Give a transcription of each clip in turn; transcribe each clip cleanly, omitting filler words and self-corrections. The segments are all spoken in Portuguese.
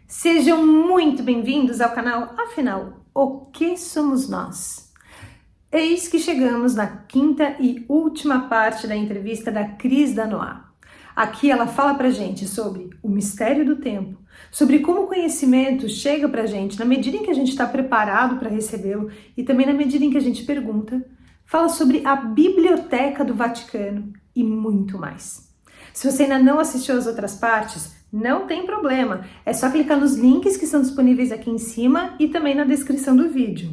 Sejam muito bem-vindos ao canal Afinal, o que somos nós? Eis que chegamos na quinta e última parte da entrevista da Cris Danois. Aqui ela fala pra gente sobre o mistério do tempo, sobre como o conhecimento chega pra gente na medida em que a gente está preparado para recebê-lo e também na medida em que a gente pergunta. Fala sobre a Biblioteca do Vaticano e muito mais. Se você ainda não assistiu às outras partes, não tem problema, é só clicar nos links que estão disponíveis aqui em cima e também na descrição do vídeo.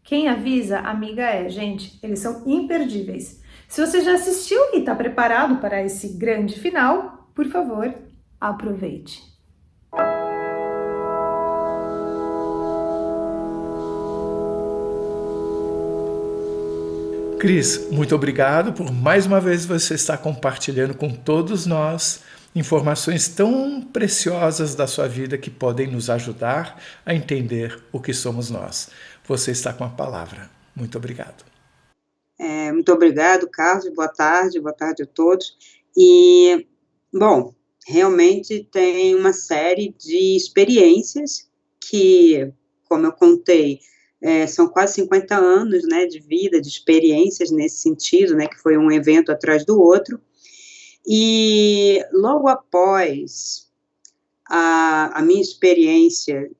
Quem avisa, amiga é, gente, eles são imperdíveis. Se você já assistiu e está preparado para esse grande final, por favor, aproveite. Cris, muito obrigado por mais uma vez você estar compartilhando com todos nós informações tão preciosas da sua vida que podem nos ajudar a entender o que somos nós. Você está com a palavra. Muito obrigado. Muito obrigado, Carlos. Boa tarde a todos. E, bom, realmente tem uma série de experiências que, como eu contei, são quase 50 anos, né, de vida, de experiências nesse sentido, né, que foi um evento atrás do outro. E logo após a minha experiência,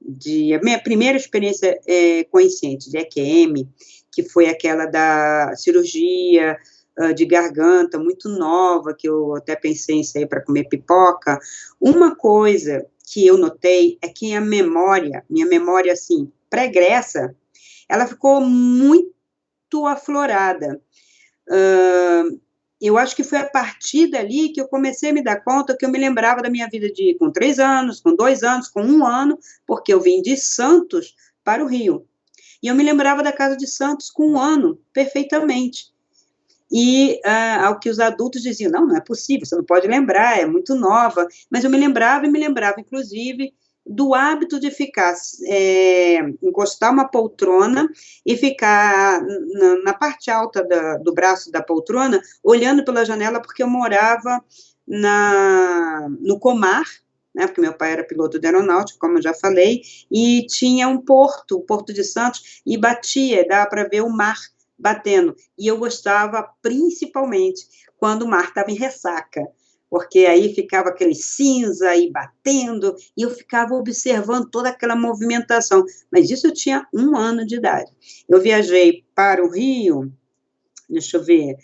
a minha primeira experiência consciente de EQM, que foi aquela da cirurgia de garganta, muito nova, que eu até pensei em sair para comer pipoca, uma coisa que eu notei é que minha memória, assim, pregressa, ela ficou muito aflorada. Eu acho que foi a partir dali que eu comecei a me dar conta que eu me lembrava da minha vida com 3 anos, com 2 anos, com 1 ano, porque eu vim de Santos para o Rio. E eu me lembrava da casa de Santos com 1 ano, perfeitamente. E ao que os adultos diziam, não é possível, você não pode lembrar, é muito nova. Mas eu me lembrava, inclusive, do hábito de ficar, encostar uma poltrona e ficar na parte alta do braço da poltrona, olhando pela janela, porque eu morava no Comar, né, porque meu pai era piloto de aeronáutica, como eu já falei, e tinha um porto, o Porto de Santos, e dava para ver o mar batendo, e eu gostava principalmente quando o mar estava em ressaca, porque aí ficava aquele cinza aí batendo, e eu ficava observando toda aquela movimentação, mas isso eu tinha 1 ano de idade. Eu viajei para o Rio, deixa eu ver,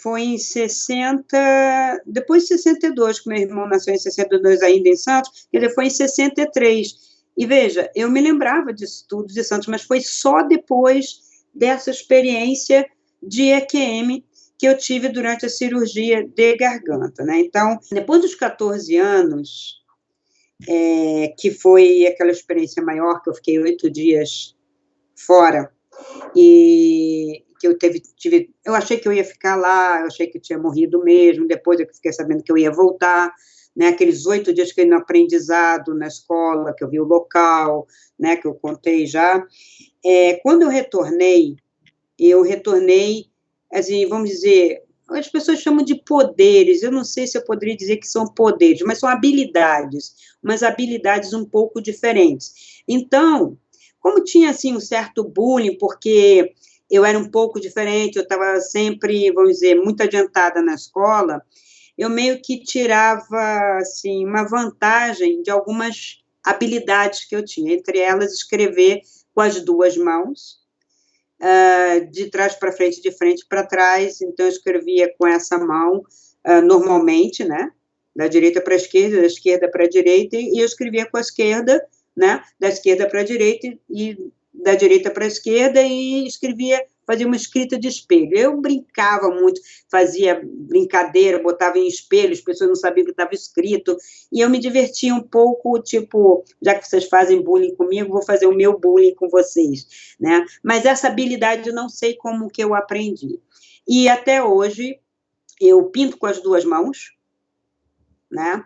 foi em 60, depois de 62, que meu irmão nasceu em 62 ainda em Santos, ele foi em 63, e veja, eu me lembrava disso tudo de Santos, mas foi só depois dessa experiência de EQM que eu tive durante a cirurgia de garganta, né? Então, depois dos 14 anos, que foi aquela experiência maior, que eu fiquei 8 dias fora, e que eu achei que eu ia ficar lá, eu achei que eu tinha morrido mesmo, depois eu fiquei sabendo que eu ia voltar, né, aqueles 8 dias que eu no aprendizado na escola, que eu vi o local, né, que eu contei já. Quando eu retornei, assim, vamos dizer, as pessoas chamam de poderes, eu não sei se eu poderia dizer que são poderes, mas são habilidades, umas habilidades um pouco diferentes. Então, como tinha, assim, um certo bullying, porque eu era um pouco diferente, eu estava sempre, vamos dizer, muito adiantada na escola, eu meio que tirava, assim, uma vantagem de algumas habilidades que eu tinha, entre elas escrever com as 2 mãos, de trás para frente, de frente para trás, então eu escrevia com essa mão, normalmente, né, da direita para a esquerda, da esquerda para a direita, e eu escrevia com a esquerda, né, da esquerda para a direita e da direita para a esquerda, e fazia uma escrita de espelho. Eu brincava muito, fazia brincadeira, botava em espelho, as pessoas não sabiam o que estava escrito, e eu me divertia um pouco, tipo, já que vocês fazem bullying comigo, vou fazer o meu bullying com vocês, né? Mas essa habilidade eu não sei como que eu aprendi. E até hoje, eu pinto com as 2 mãos, né?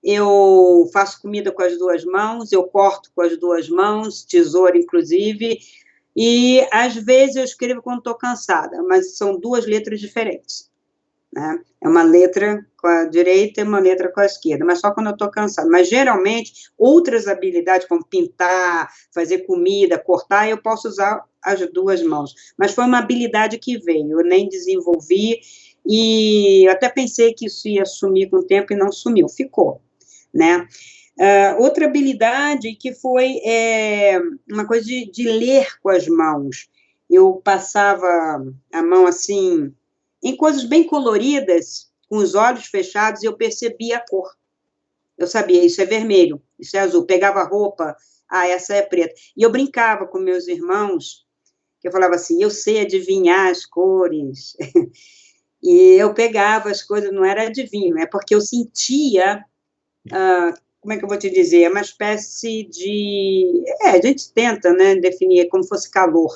Eu faço comida com as 2 mãos, eu corto com as 2 mãos, tesoura, inclusive, e às vezes eu escrevo quando estou cansada, mas são 2 letras diferentes. né? É uma letra com a direita e uma letra com a esquerda, mas só quando eu estou cansada. Mas, geralmente, outras habilidades, como pintar, fazer comida, cortar, eu posso usar as duas mãos. Mas foi uma habilidade que veio, eu nem desenvolvi, e eu até pensei que isso ia sumir com o tempo e não sumiu, ficou, né? Outra habilidade que foi uma coisa de ler com as mãos. Eu passava a mão assim, em coisas bem coloridas, com os olhos fechados, e eu percebia a cor. Eu sabia, isso é vermelho, isso é azul. Pegava a roupa, essa é preta. E eu brincava com meus irmãos, que eu falava assim, eu sei adivinhar as cores. E eu pegava as coisas, não era adivinho, é porque eu sentia, como é que eu vou te dizer, é uma espécie de... a gente tenta, né, definir como fosse calor,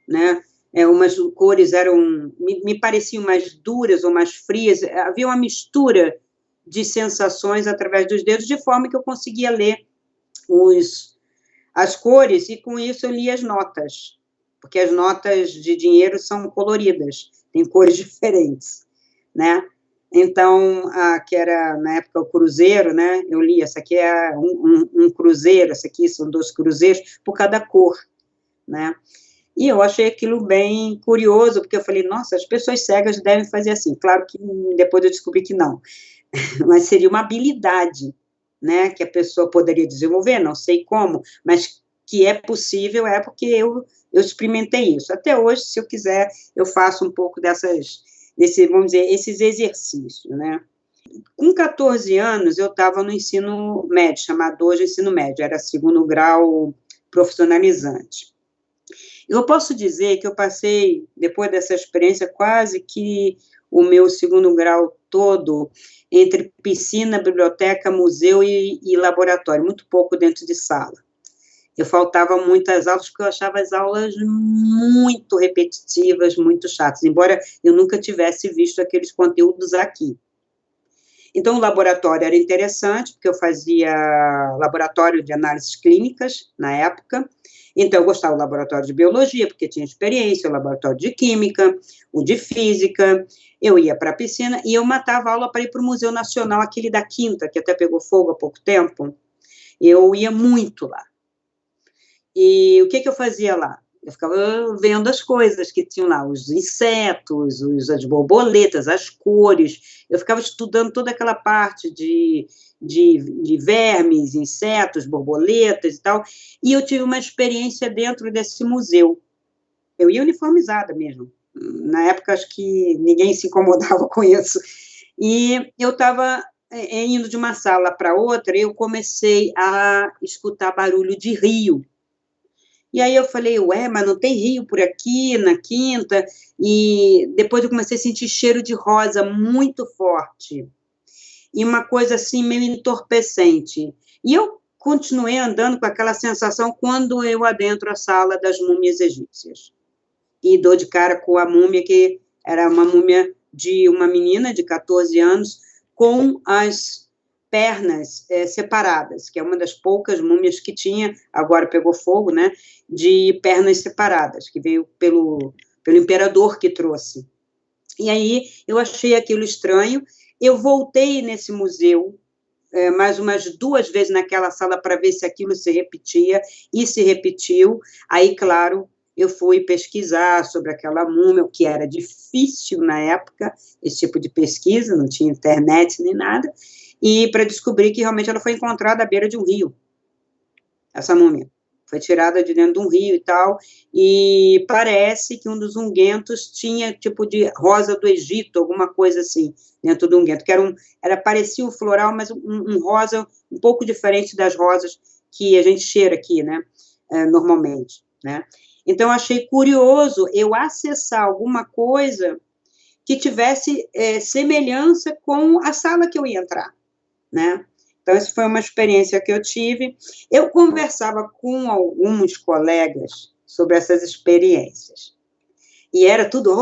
né? Umas cores me pareciam mais duras ou mais frias, havia uma mistura de sensações através dos dedos, de forma que eu conseguia ler as cores, e com isso eu lia as notas, porque as notas de dinheiro são coloridas, tem cores diferentes, né? Então, que era, na época, o cruzeiro, né? Eu li, essa aqui é um cruzeiro, essa aqui são 2 cruzeiros, por cada cor, né? E eu achei aquilo bem curioso, porque eu falei, nossa, as pessoas cegas devem fazer assim. Claro que depois eu descobri que não, mas seria uma habilidade, né, que a pessoa poderia desenvolver, não sei como, mas que é possível, porque eu experimentei isso. Até hoje, se eu quiser, eu faço um pouco vamos dizer, esses exercícios, né. Com 14 anos, eu estava no ensino médio, chamado hoje ensino médio, era 2º grau profissionalizante. Eu posso dizer que eu passei, depois dessa experiência, quase que o meu 2º grau todo entre piscina, biblioteca, museu e laboratório, muito pouco dentro de sala. Eu faltava muitas aulas, porque eu achava as aulas muito repetitivas, muito chatas, embora eu nunca tivesse visto aqueles conteúdos aqui. Então, o laboratório era interessante, porque eu fazia laboratório de análises clínicas, na época. Então, eu gostava do laboratório de biologia, porque tinha experiência, o laboratório de química, o de física. Eu ia para a piscina e eu matava a aula para ir para o Museu Nacional, aquele da Quinta, que até pegou fogo há pouco tempo. Eu ia muito lá. E o que eu fazia lá? Eu ficava vendo as coisas que tinham lá, os insetos, as borboletas, as cores. Eu ficava estudando toda aquela parte de vermes, insetos, borboletas e tal, e eu tive uma experiência dentro desse museu. Eu ia uniformizada mesmo. Na época, acho que ninguém se incomodava com isso. E eu estava indo de uma sala para outra, e eu comecei a escutar barulho de rio. E aí eu falei, mas não tem rio por aqui, na Quinta? E depois eu comecei a sentir cheiro de rosa muito forte. E uma coisa assim, meio entorpecente. E eu continuei andando com aquela sensação quando eu adentro a sala das múmias egípcias. E dou de cara com a múmia, que era uma múmia de uma menina de 14 anos, com as pernas separadas, que é uma das poucas múmias que tinha, agora pegou fogo, né, de pernas separadas, que veio pelo imperador que trouxe. E aí eu achei aquilo estranho, eu voltei nesse museu, mais umas 2 vezes naquela sala para ver se aquilo se repetia, e se repetiu. Aí, claro, eu fui pesquisar sobre aquela múmia, o que era difícil na época, esse tipo de pesquisa, não tinha internet nem nada, e para descobrir que realmente ela foi encontrada à beira de um rio, essa múmia. Foi tirada de dentro de um rio e tal, e parece que um dos unguentos tinha tipo de rosa do Egito, alguma coisa assim, dentro do unguento, que parecia um floral, mas um rosa um pouco diferente das rosas que a gente cheira aqui, né, normalmente, né. Então, achei curioso eu acessar alguma coisa que tivesse semelhança com a sala que eu ia entrar, né. Então, essa foi uma experiência que eu tive. Eu conversava com alguns colegas sobre essas experiências. E era tudo,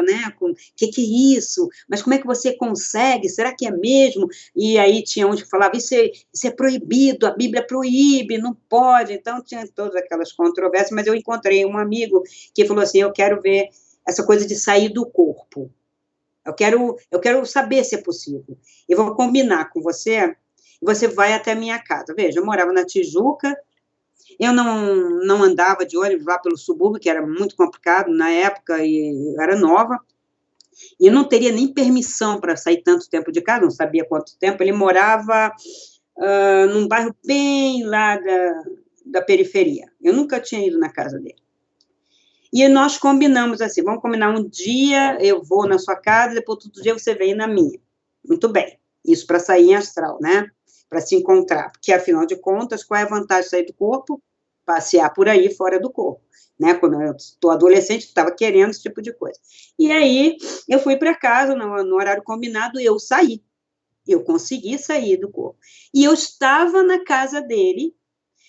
né, que é isso? Mas como é que você consegue? Será que é mesmo? E aí tinha uns que falavam, isso é proibido, a Bíblia proíbe, não pode. Então, tinha todas aquelas controvérsias, mas eu encontrei um amigo que falou assim, eu quero ver essa coisa de sair do corpo. Eu quero saber se é possível. Eu vou combinar com você, você vai até a minha casa. Veja, eu morava na Tijuca, eu não andava de ônibus lá pelo subúrbio, que era muito complicado na época, e eu era nova, e eu não teria nem permissão para sair tanto tempo de casa, não sabia quanto tempo. Ele morava num bairro bem lá da periferia. Eu nunca tinha ido na casa dele. E nós combinamos assim, vamos combinar um dia, eu vou na sua casa, depois outro dia você vem na minha. Muito bem. Isso para sair em astral, né? Para se encontrar. Porque, afinal de contas, qual é a vantagem de sair do corpo? Passear por aí fora do corpo. Né? Quando eu estou adolescente, estava querendo esse tipo de coisa. E aí, eu fui para casa, no horário combinado, eu saí. Eu consegui sair do corpo. E eu estava na casa dele,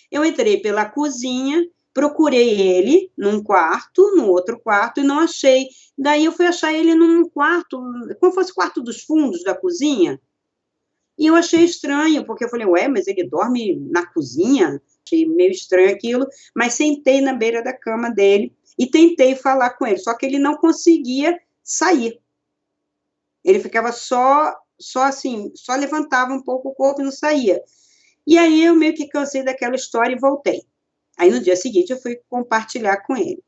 eu entrei pela cozinha, procurei ele num quarto, no outro quarto, e não achei. Daí eu fui achar ele num quarto, como fosse o quarto dos fundos da cozinha, e eu achei estranho, porque eu falei, ué, mas ele dorme na cozinha? Achei meio estranho aquilo, mas sentei na beira da cama dele e tentei falar com ele, só que ele não conseguia sair. Ele ficava só assim, só levantava um pouco o corpo e não saía. E aí eu meio que cansei daquela história e voltei. Aí no dia seguinte eu fui compartilhar com ele.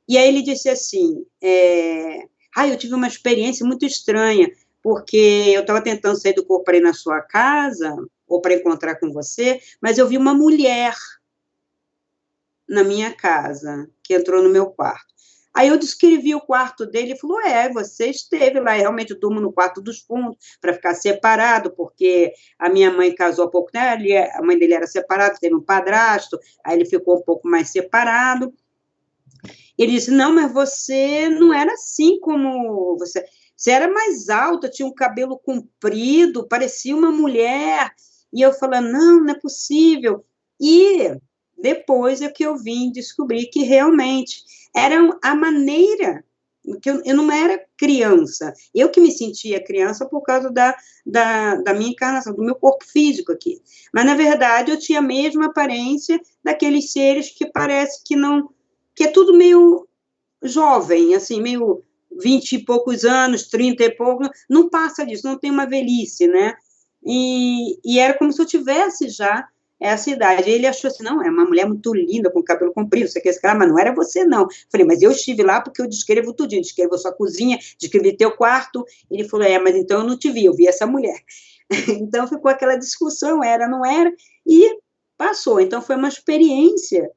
E aí ele disse assim, eu tive uma experiência muito estranha, porque eu estava tentando sair do corpo para ir na sua casa, ou para encontrar com você, mas eu vi uma mulher na minha casa, que entrou no meu quarto. Aí eu descrevi o quarto dele e falou, você esteve lá, realmente eu durmo no quarto dos fundos, para ficar separado, porque a minha mãe casou há pouco, né? A mãe dele era separada, teve um padrasto, aí ele ficou um pouco mais separado. Ele disse, não, mas você não era assim como você era mais alta, tinha um cabelo comprido, parecia uma mulher. E eu falando, não é possível. E depois é que eu vim descobrir que realmente era a maneira, que eu não era criança, eu que me sentia criança por causa da minha encarnação, do meu corpo físico aqui. Mas, na verdade, eu tinha a mesma aparência daqueles seres que parece que não, que é tudo meio jovem, assim, meio 20 e poucos anos, 30 e poucos, não passa disso, não tem uma velhice, né? E era como se eu tivesse já essa idade. Ele achou assim, não, é uma mulher muito linda, com cabelo comprido, você quer esse cara, mas não era você, não. Falei, mas eu estive lá porque eu descrevo tudinho, descrevo a sua cozinha, descrevi teu quarto. Ele falou, mas então eu não te vi, eu vi essa mulher. Então ficou aquela discussão, era, não era, e passou. Então foi uma experiência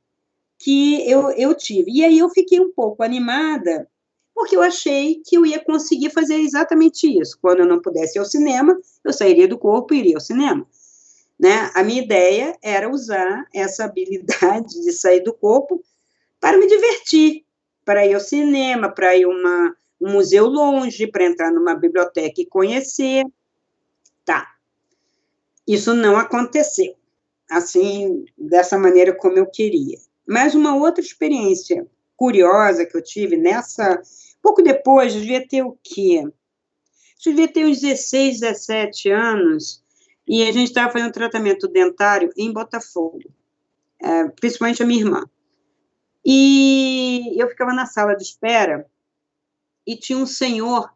que eu tive. E aí eu fiquei um pouco animada, porque eu achei que eu ia conseguir fazer exatamente isso. Quando eu não pudesse ir ao cinema, eu sairia do corpo e iria ao cinema. Né? A minha ideia era usar essa habilidade de sair do corpo para me divertir, para ir ao cinema, para ir a um museu longe, para entrar numa biblioteca e conhecer. Tá. Isso não aconteceu, assim, dessa maneira como eu queria. Mas uma outra experiência curiosa que eu tive pouco depois, eu devia ter o quê? Eu devia ter uns 16, 17 anos, e a gente estava fazendo tratamento dentário em Botafogo, principalmente a minha irmã. E eu ficava na sala de espera, e tinha um senhor,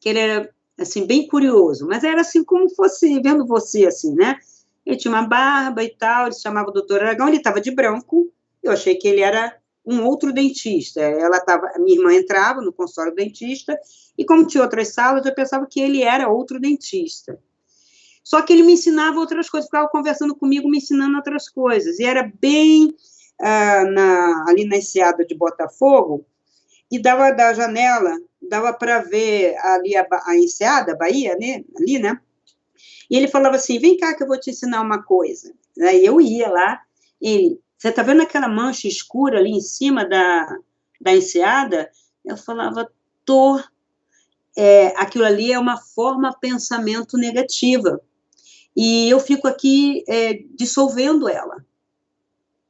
que ele era, assim, bem curioso, mas era assim como fosse, vendo você, assim, né? Ele tinha uma barba e tal, ele se chamava Dr. Aragão, ele estava de branco, eu achei que ele era um outro dentista. A minha irmã entrava no consultório do dentista, e como tinha outras salas, eu pensava que ele era outro dentista. Só que ele me ensinava outras coisas, ficava conversando comigo, me ensinando outras coisas, e era bem ali na enseada de Botafogo, e dava da janela, dava para ver ali a enseada, a Bahia, né? Ali, né? E ele falava assim, vem cá que eu vou te ensinar uma coisa. Aí eu ia lá, você está vendo aquela mancha escura ali em cima da enseada? Eu falava, aquilo ali é uma forma pensamento negativa. E eu fico aqui dissolvendo ela.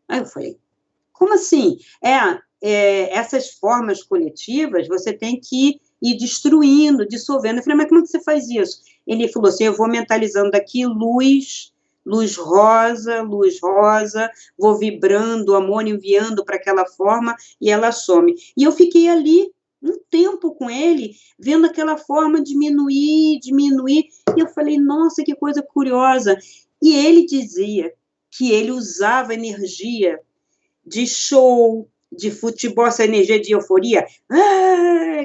Aí eu falei, como assim? Essas formas coletivas, você tem que ir destruindo, dissolvendo. Eu falei, mas como que você faz isso? Ele falou assim, eu vou mentalizando daqui luz rosa, vou vibrando, o amor enviando para aquela forma, e ela some. E eu fiquei ali, um tempo com ele, vendo aquela forma diminuir, e eu falei, nossa, que coisa curiosa. E ele dizia que ele usava energia de show, de futebol, essa energia de euforia,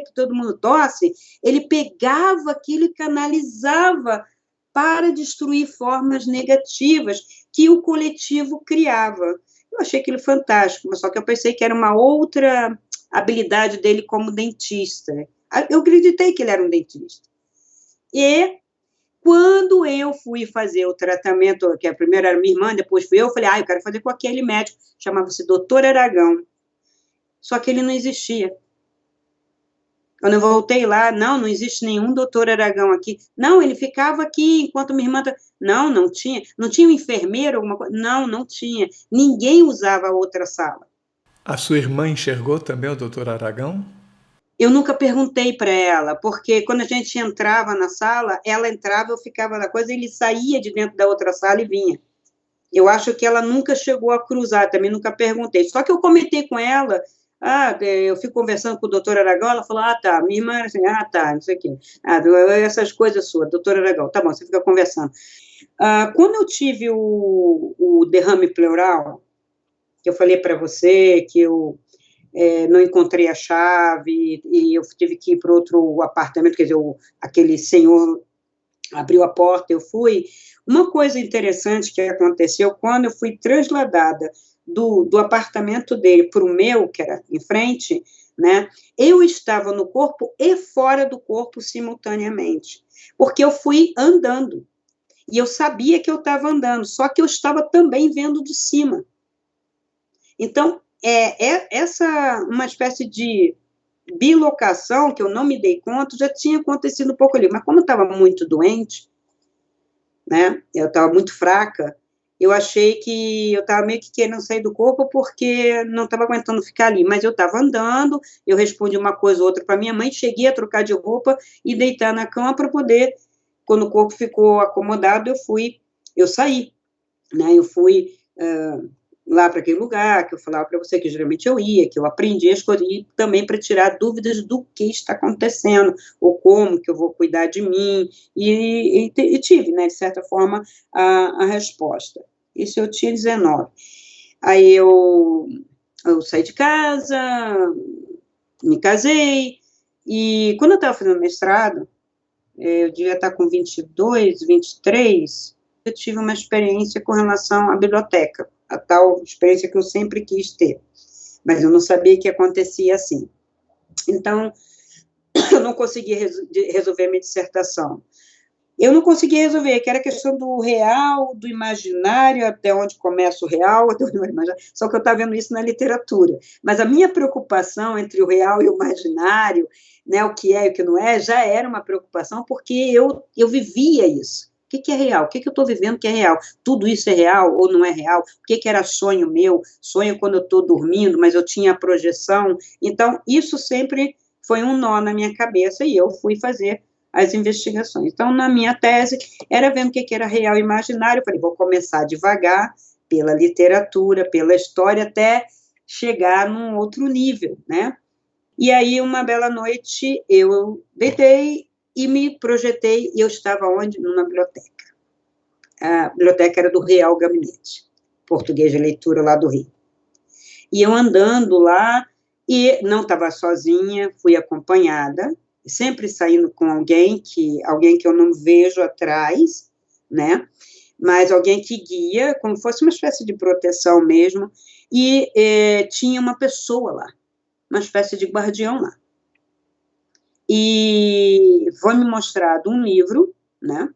que todo mundo tosse, ele pegava aquilo e canalizava para destruir formas negativas que o coletivo criava. Eu achei aquilo fantástico, só que eu pensei que era uma outra habilidade dele como dentista. Eu acreditei que ele era um dentista. E quando eu fui fazer o tratamento, que a primeira era minha irmã, depois fui eu falei, eu quero fazer com aquele médico, chamava-se Dr. Aragão. Só que ele não existia. Quando eu voltei lá, não existe nenhum doutor Aragão aqui. Não, ele ficava aqui enquanto minha irmã... Não tinha. Não tinha um enfermeiro, alguma coisa? Não tinha. Ninguém usava a outra sala. A sua irmã enxergou também o doutor Aragão? Eu nunca perguntei para ela, porque quando a gente entrava na sala, ela entrava, eu ficava na coisa, ele saía de dentro da outra sala e vinha. Eu acho que ela nunca chegou a cruzar, também nunca perguntei. Só que eu comentei com ela, eu fico conversando com o doutor Aragão, ela falou, tá, minha irmã era assim, tá, não sei o quê. Essas coisas suas, doutor Aragão, tá bom, você fica conversando. Quando eu tive o derrame pleural, que eu falei para você, que eu não encontrei a chave, e eu tive que ir para outro apartamento, quer dizer, aquele senhor abriu a porta, eu fui. Uma coisa interessante que aconteceu, quando eu fui trasladada do apartamento dele para o meu, que era em frente, né, eu estava no corpo e fora do corpo simultaneamente, porque eu fui andando, e eu sabia que eu estava andando, só que eu estava também vendo de cima. Então, essa uma espécie de bilocação, que eu não me dei conta, já tinha acontecido um pouco ali, mas como eu estava muito doente, né, eu estava muito fraca, eu achei que eu estava meio que querendo sair do corpo porque não estava aguentando ficar ali, mas eu estava andando, eu respondi uma coisa ou outra para minha mãe, cheguei a trocar de roupa e deitar na cama para poder, quando o corpo ficou acomodado, eu saí, né, eu fui lá para aquele lugar, que eu falava para você que geralmente eu ia, que eu aprendi as coisas, e também para tirar dúvidas do que está acontecendo, ou como que eu vou cuidar de mim, e tive, né, de certa forma, a resposta. Isso eu tinha 19. Aí eu saí de casa, me casei, e quando eu estava fazendo mestrado, eu devia estar com 22, 23, eu tive uma experiência com relação à biblioteca, a tal experiência que eu sempre quis ter, mas eu não sabia que acontecia assim. Então, eu não consegui resolver a minha dissertação. Eu não consegui resolver, que era a questão do real, do imaginário, até onde começa o real, até onde o imaginário, só que eu estava vendo isso na literatura. Mas a minha preocupação entre o real e o imaginário, né, o que é e o que não é, já era uma preocupação, porque eu vivia isso. O que é real? O que eu estou vivendo que é real? Tudo isso é real ou não é real? O que era sonho meu? Sonho quando eu estou dormindo, mas eu tinha a projeção. Então, isso sempre foi um nó na minha cabeça e eu fui fazer as investigações. Então, na minha tese, era vendo o que era real e imaginário. Eu falei, vou começar devagar, pela literatura, pela história, até chegar num outro nível, né? E aí, uma bela noite, eu deitei e me projetei, e eu estava onde? Numa biblioteca. A biblioteca era do Real Gabinete, português de leitura lá do Rio. E eu andando lá, e não estava sozinha, fui acompanhada, sempre saindo com alguém que eu não vejo atrás, né, mas alguém que guia, como fosse uma espécie de proteção mesmo, e tinha uma pessoa lá, uma espécie de guardião lá. E foi me mostrado um livro, né,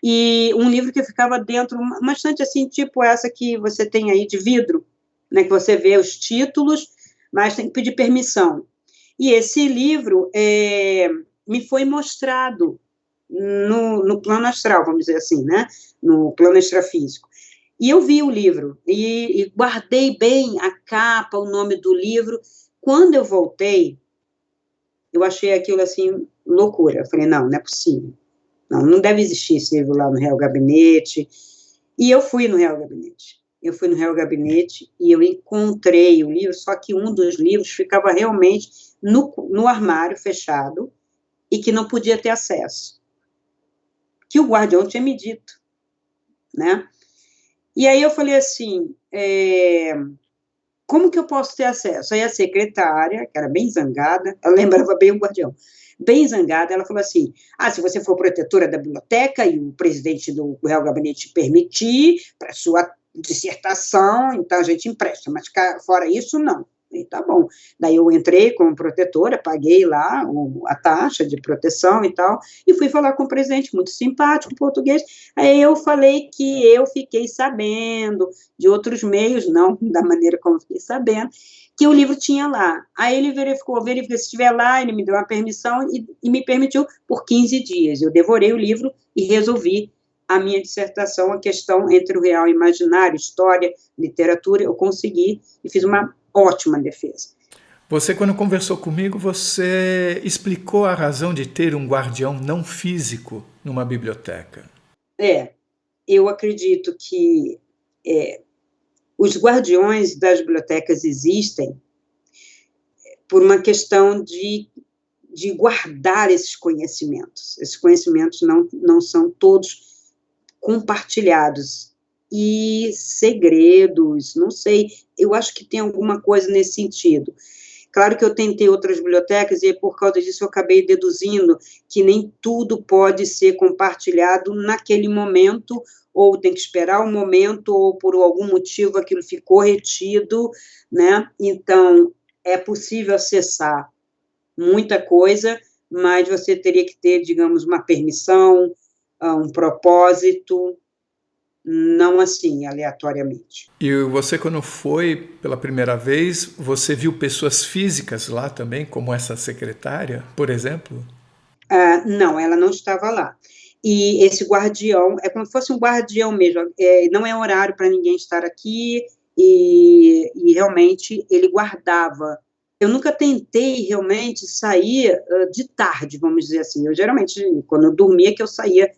e um livro que ficava dentro, uma estante assim, tipo essa que você tem aí de vidro, né, que você vê os títulos, mas tem que pedir permissão. E esse livro me foi mostrado no plano astral, vamos dizer assim, né? No plano extrafísico. E eu vi o livro, e guardei bem a capa, o nome do livro. Quando eu voltei, eu achei aquilo assim, loucura. Eu falei, não é possível. Não deve existir esse livro lá no Real Gabinete. E eu fui no Real Gabinete. eu fui no Real Gabinete e eu encontrei o livro, só que um dos livros ficava realmente no armário fechado e que não podia ter acesso, que o guardião tinha me dito, né? E aí eu falei assim, como que eu posso ter acesso? Aí a secretária, que era bem zangada, ela lembrava bem o guardião, bem zangada, ela falou assim, se você for protetora da biblioteca e o presidente do Real Gabinete permitir, para sua dissertação, então a gente empresta, mas fora isso, não. E tá bom. Daí eu entrei como protetora, paguei lá a taxa de proteção e tal, e fui falar com o presidente, muito simpático, português. Aí eu falei que eu fiquei sabendo de outros meios, não da maneira como fiquei sabendo, que o livro tinha lá. Aí ele verificou se estiver lá, ele me deu uma permissão e me permitiu por 15 dias. Eu devorei o livro e resolvi a minha dissertação, a questão entre o real e o imaginário, história, literatura, eu consegui e fiz uma ótima defesa. Você, quando conversou comigo, você explicou a razão de ter um guardião não físico numa biblioteca. Eu acredito que os guardiões das bibliotecas existem por uma questão de guardar esses conhecimentos. Esses conhecimentos não são todos compartilhados. E segredos, não sei, eu acho que tem alguma coisa nesse sentido. Claro que eu tentei outras bibliotecas e por causa disso eu acabei deduzindo que nem tudo pode ser compartilhado naquele momento, ou tem que esperar um momento, ou por algum motivo aquilo ficou retido, né? Então, é possível acessar muita coisa, mas você teria que ter, digamos, uma permissão, um propósito, não assim, aleatoriamente. E você, quando foi pela primeira vez, você viu pessoas físicas lá também, como essa secretária, por exemplo? Não, ela não estava lá. E esse guardião, é como se fosse um guardião mesmo, não é horário para ninguém estar aqui, e realmente ele guardava. Eu nunca tentei realmente sair de tarde, vamos dizer assim. Eu geralmente, quando eu dormia, que eu saía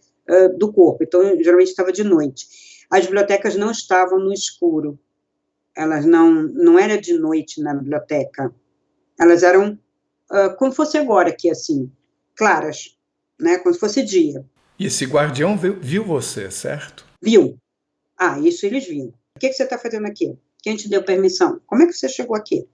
do corpo, então eu geralmente estava de noite. As bibliotecas não estavam no escuro, elas não era de noite na biblioteca, elas eram como fosse agora aqui, assim, claras, né, como se fosse dia. E esse guardião viu você, certo? Viu. Isso eles viram. O que você está fazendo aqui? Quem te deu permissão? Como é que você chegou aqui?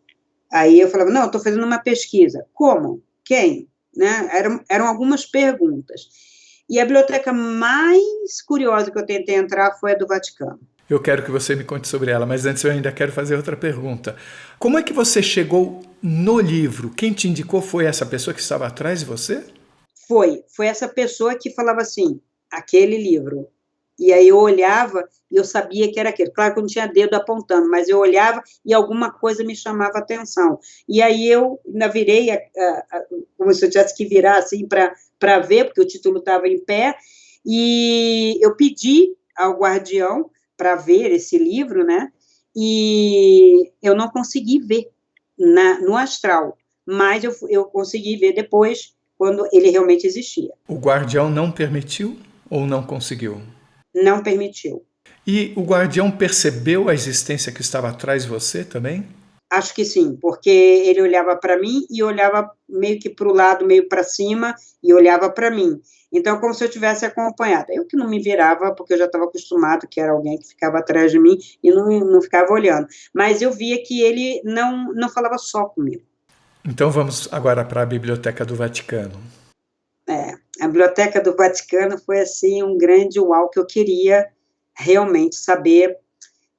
Aí eu falava, não, eu estou fazendo uma pesquisa. Como? Quem? Né? Eram algumas perguntas. E a biblioteca mais curiosa que eu tentei entrar foi a do Vaticano. Eu quero que você me conte sobre ela, mas antes eu ainda quero fazer outra pergunta. Como é que você chegou no livro? Quem te indicou foi essa pessoa que estava atrás de você? Foi essa pessoa que falava assim, aquele livro. E aí eu olhava e eu sabia que era aquele. Claro que eu não tinha dedo apontando, mas eu olhava e alguma coisa me chamava a atenção. E aí eu ainda virei, como se eu tivesse que virar assim para ver, porque o título estava em pé, e eu pedi ao guardião para ver esse livro, né? E eu não consegui ver no astral, mas eu consegui ver depois, quando ele realmente existia. O guardião não permitiu ou não conseguiu? Não permitiu. E o guardião percebeu a existência que estava atrás de você também? Acho que sim, porque ele olhava para mim e olhava meio que para o lado, meio para cima, e olhava para mim. Então, como se eu tivesse acompanhado. Eu que não me virava, porque eu já estava acostumado, que era alguém que ficava atrás de mim e não ficava olhando. Mas eu via que ele não falava só comigo. Então vamos agora para a Biblioteca do Vaticano. A Biblioteca do Vaticano foi, assim, um grande uau, que eu queria realmente saber,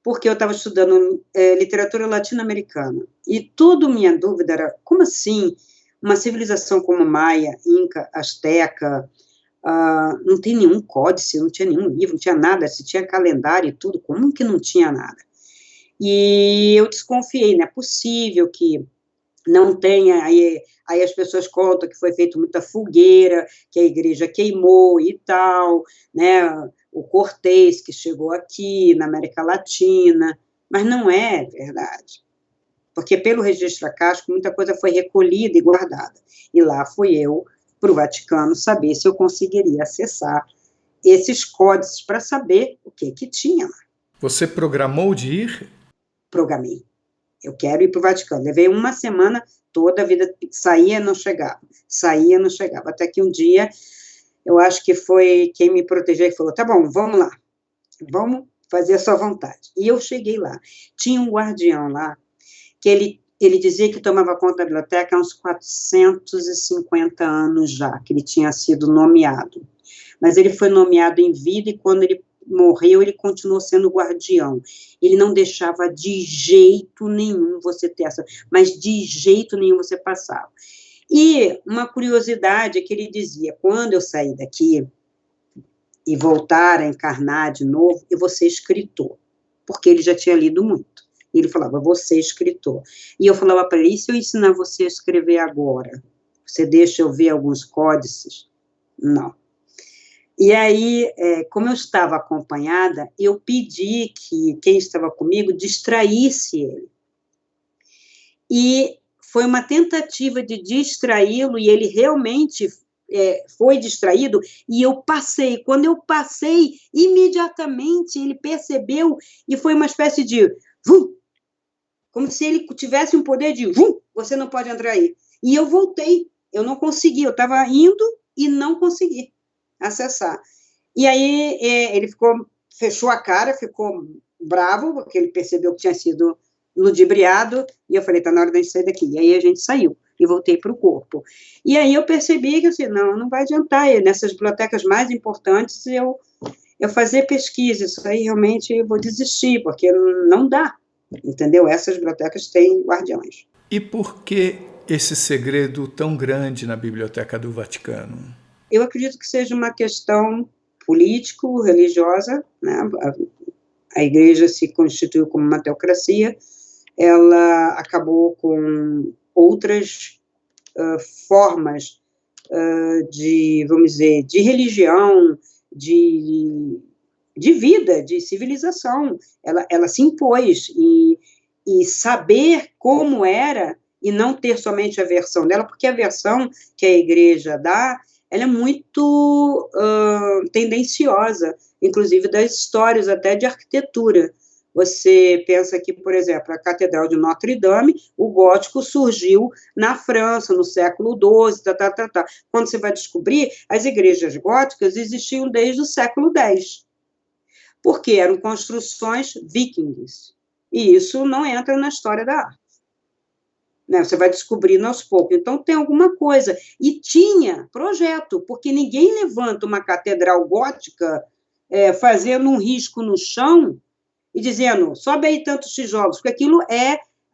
porque eu estava estudando literatura latino-americana, e tudo minha dúvida era, como assim, uma civilização como Maia, Inca, Azteca, não tem nenhum códice, não tinha nenhum livro, não tinha nada, se tinha calendário e tudo, como que não tinha nada? E eu desconfiei, não é possível que não tenha, aí as pessoas contam que foi feita muita fogueira, que a igreja queimou e tal, né, o Cortés que chegou aqui na América Latina, mas não é verdade, porque pelo registro acástico muita coisa foi recolhida e guardada, e lá fui eu para o Vaticano saber se eu conseguiria acessar esses códices para saber o que tinha lá. Você programou de ir? Programei. Eu quero ir para o Vaticano. Levei uma semana, toda a vida, saía, não chegava. Saía, não chegava. Até que um dia, eu acho que foi quem me protegeu e falou, tá bom, vamos lá. Vamos fazer a sua vontade. E eu cheguei lá. Tinha um guardião lá, que ele dizia que tomava conta da biblioteca há uns 450 anos já, que ele tinha sido nomeado. Mas ele foi nomeado em vida e quando ele morreu, ele continuou sendo guardião. Ele não deixava de jeito nenhum você ter essa, mas de jeito nenhum você passava. E uma curiosidade é que ele dizia, quando eu sair daqui e voltar a encarnar de novo, eu vou ser escritor, porque ele já tinha lido muito. E ele falava, vou ser escritor. E eu falava para ele, e se eu ensinar você a escrever agora? Você deixa eu ver alguns códices? Não. E aí, como eu estava acompanhada, eu pedi que quem estava comigo distraísse ele. E foi uma tentativa de distraí-lo, e ele realmente foi distraído, e eu passei. Quando eu passei, imediatamente ele percebeu, e foi uma espécie de vum, como se ele tivesse um poder de vum, você não pode entrar aí. E eu voltei, eu não consegui, eu estava indo e não consegui acessar. E aí ele fechou a cara, ficou bravo, porque ele percebeu que tinha sido ludibriado, e eu falei, tá na hora da gente sair daqui. E aí a gente saiu, e voltei para o corpo. E aí eu percebi que, assim, não vai adiantar, nessas bibliotecas mais importantes, eu fazer pesquisa, isso aí realmente eu vou desistir, porque não dá, entendeu? Essas bibliotecas têm guardiões. E por que esse segredo tão grande na Biblioteca do Vaticano? Eu acredito que seja uma questão político-religiosa, né? A igreja se constituiu como uma teocracia, ela acabou com outras formas de, vamos dizer, de religião, de vida, de civilização. Ela se impôs, e saber como era, e não ter somente a versão dela, porque a versão que a igreja dá, ela é muito tendenciosa, inclusive das histórias, até de arquitetura. Você pensa que, por exemplo, a Catedral de Notre-Dame, o gótico surgiu na França, no século XII, Quando você vai descobrir, as igrejas góticas existiam desde o século X, porque eram construções vikings, e isso não entra na história da arte. Né, você vai descobrindo aos poucos. Então, tem alguma coisa. E tinha projeto, porque ninguém levanta uma catedral gótica fazendo um risco no chão e dizendo, sobe aí tantos tijolos, porque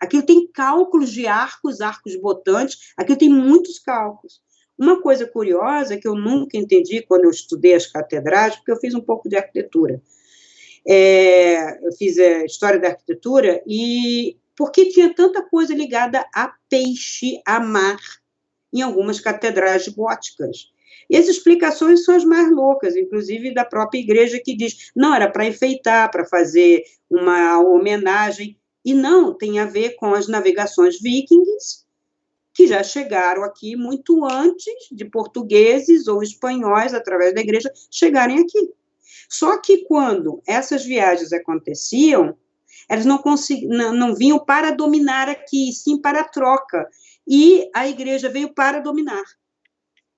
aquilo tem cálculos de arcos botantes, aquilo tem muitos cálculos. Uma coisa curiosa que eu nunca entendi quando eu estudei as catedrais, porque eu fiz um pouco de arquitetura. Eu fiz história da arquitetura, e porque tinha tanta coisa ligada a peixe, a mar, em algumas catedrais góticas. E as explicações são as mais loucas, inclusive da própria igreja, que diz, não, era para enfeitar, para fazer uma homenagem, e não, tem a ver com as navegações vikings, que já chegaram aqui muito antes de portugueses ou espanhóis, através da igreja, chegarem aqui. Só que quando essas viagens aconteciam, elas não vinham para dominar aqui, sim para a troca. E a igreja veio para dominar,